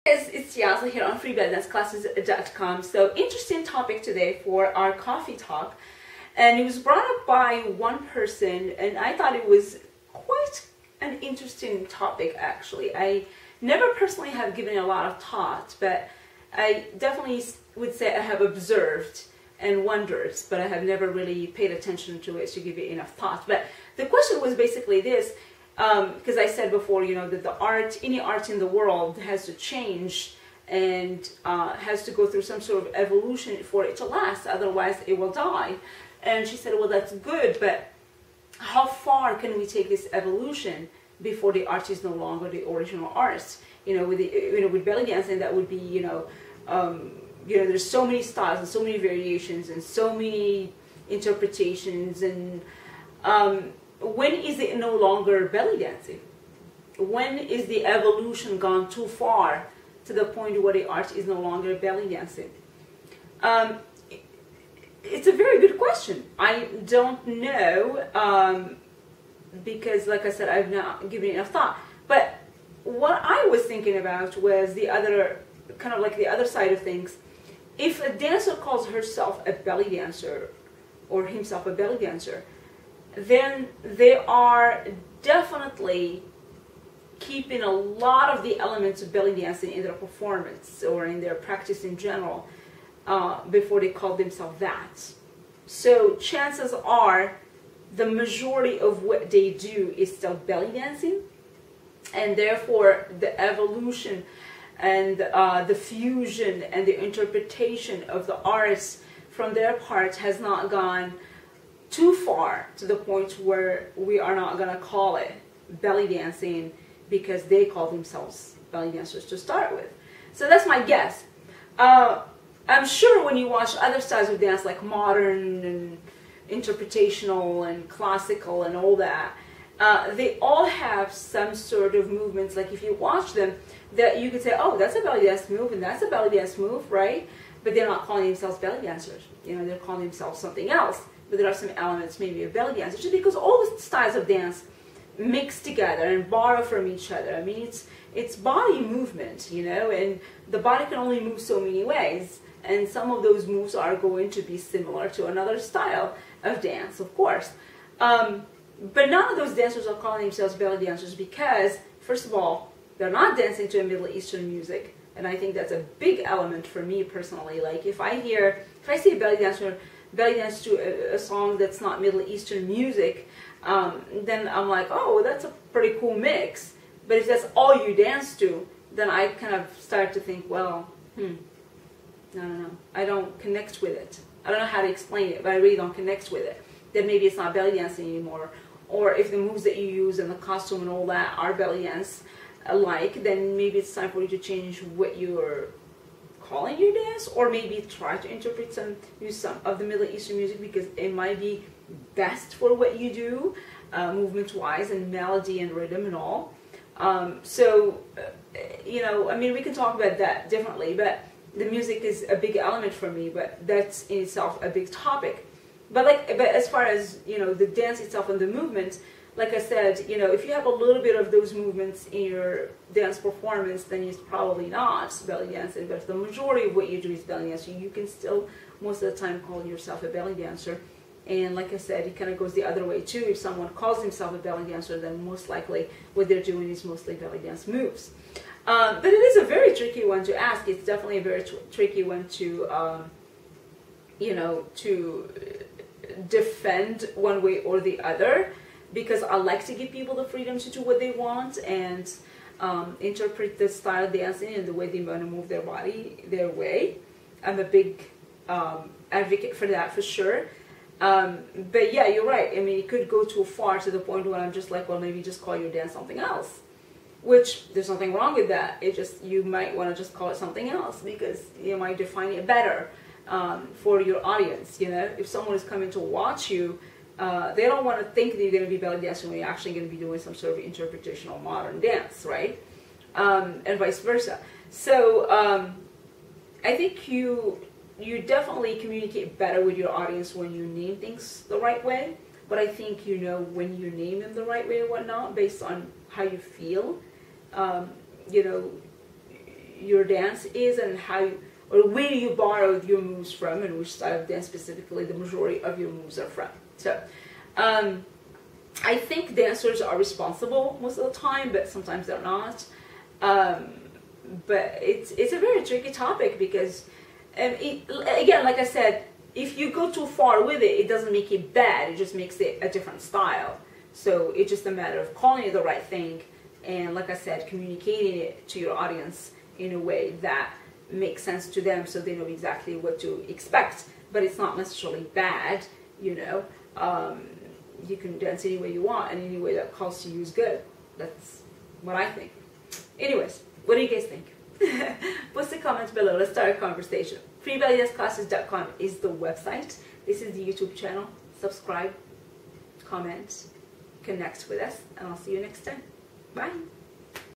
It's Yasla here on freebellydanceclasses.com. So interesting topic today for our coffee talk, and it was brought up by one person, and I thought it was quite an interesting topic actually. I never personally have given it a lot of thought, but I definitely would say I have observed and wondered, but I have never really paid attention to it to give it enough thought. But the question was basically this. Because I said before, you know, that the art, any art in the world has to change and has to go through some sort of evolution for it to last, otherwise it will die. And she said, well, that's good, but how far can we take this evolution before the art is no longer the original art? You know, with belly dancing, that would be, there's so many styles and so many variations and so many interpretations, and when is it no longer belly dancing? When is the evolution gone too far to the point where the art is no longer belly dancing? It's a very good question. I don't know, because like I said, I've not given it enough thought. But what I was thinking about was the other, kind of like the other side of things. If a dancer calls herself a belly dancer or himself a belly dancer, then they are definitely keeping a lot of the elements of belly dancing in their performance or in their practice in general before they call themselves that. So chances are the majority of what they do is still belly dancing, and therefore the evolution and the fusion and the interpretation of the arts from their part has not gone too far to the point where we are not going to call it belly dancing because they call themselves belly dancers to start with. So that's my guess. I'm sure when you watch other styles of dance like modern and interpretational and classical and all that, they all have some sort of movements, like if you watch them, that you could say, oh, that's a belly dance move and that's a belly dance move, right? But they're not calling themselves belly dancers. You know, they're calling themselves something else. But there are some elements maybe of belly dance, just because all the styles of dance mix together and borrow from each other. I mean, it's body movement, you know, and the body can only move so many ways, and some of those moves are going to be similar to another style of dance, of course. But none of those dancers are calling themselves belly dancers because, first of all, they're not dancing to a Middle Eastern music, and I think that's a big element for me personally. Like if I see a belly dancer belly dance to a song that's not Middle Eastern music, then I'm like, oh, that's a pretty cool mix. But if that's all you dance to, then I kind of start to think, well, I don't know. I don't connect with it. I don't know how to explain it, but I really don't connect with it. Then maybe it's not belly dancing anymore. Or if the moves that you use and the costume and all that are belly dance alike, then maybe it's time for you to change what you're calling your dance, or maybe try to use some of the Middle Eastern music because it might be best for what you do, movement-wise and melody and rhythm and all. You know, I mean, we can talk about that differently, but the music is a big element for me, but that's in itself a big topic. But as far as, you know, the dance itself and the movement, like I said, you know, if you have a little bit of those movements in your dance performance, then it's probably not belly dancing. But if the majority of what you do is belly dancing, you can still, most of the time, call yourself a belly dancer. And like I said, it kind of goes the other way too. If someone calls himself a belly dancer, then most likely what they're doing is mostly belly dance moves. But it is a very tricky one to ask. It's definitely a very tricky one to, you know, to defend one way or the other, because I like to give people the freedom to do what they want and interpret the style of dancing and the way they want to move their body their way. I'm a big advocate for that, for sure. But yeah, you're right. I mean, it could go too far to the point where I'm just like, well, maybe just call your dance something else. Which, there's nothing wrong with that. It just, you might want to just call it something else because you might define it better for your audience. You know, if someone is coming to watch you, they don't want to think that you're going to be belly dancing when you're actually going to be doing some sort of interpretational modern dance, right? And vice versa. So I think you definitely communicate better with your audience when you name things the right way. But I think you know when you name them the right way and whatnot based on how you feel. You know, your dance is and how you, or where you borrowed your moves from, and which style of dance specifically the majority of your moves are from. So I think dancers are responsible most of the time, but sometimes they're not. But it's a very tricky topic because, again, like I said, if you go too far with it, it doesn't make it bad. It just makes it a different style. So it's just a matter of calling it the right thing, and like I said, communicating it to your audience in a way that makes sense to them, so they know exactly what to expect. But it's not necessarily bad, you know. You can dance any way you want, and any way that calls to you is good. That's what I think. Anyways, what do you guys think? Post a comment below. Let's start a conversation. FreeBellyDanceClasses.com is the website. This is the YouTube channel. Subscribe, comment, connect with us, and I'll see you next time. Bye.